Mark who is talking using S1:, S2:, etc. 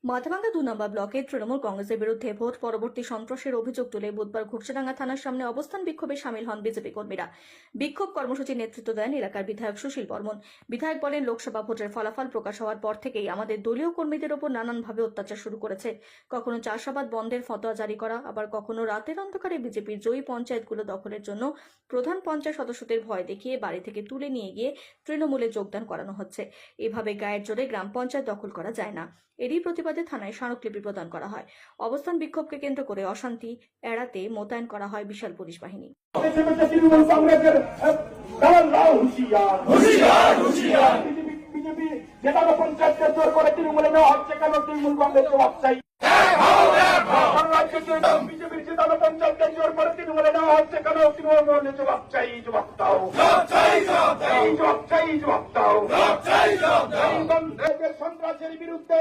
S1: মাথাভাঙ্গা ২ নম্বর ব্লকে তৃণমূল কংগ্রেসের বিরুদ্ধে ভোট পরবর্তী সন্ত্রাসের অভিযোগ তুলে বুধবার ঘুরছাডাঙ্গা থানার সামনে অবস্থান বিক্ষোভে সামিল হন বিজেপি কর্মীরা। বিক্ষোভ কর্মসূচির নেতৃত্ব দেন এলাকার বিধায়ক সুশীল বর্মন। বিধায়ক বলেন, লোকসভা ভোটের ফলাফল প্রকাশ হওয়ার পর থেকেই আমাদের দলীয় কর্মীদের ওপর নানানভাবে অত্যাচার শুরু করেছে। কখনো চাষাবাদ বন্ধের ফতোয়া জারি করা, আবার কখনো রাতের অন্ধকারে বিজেপির জয়ী পঞ্চায়েতগুলো দখলের জন্য প্রধান পঞ্চায়েত সদস্যদের ভয় দেখিয়ে বাড়ি থেকে তুলে নিয়ে গিয়ে তৃণমূলে যোগদান করানো হচ্ছে। এভাবে গায়ের জোরে গ্রাম পঞ্চায়েত দখল করা যায় না। এরই প্রতিবাদে থানায় স্মারকলিপি প্রদান করা হয়। অবস্থান বিক্ষোভকে কেন্দ্র করে অশান্তি এড়াতে মোতায়েন করা হয় বিশাল পুলিশ বাহিনী।
S2: সন্ত্রাসের বিরুদ্ধে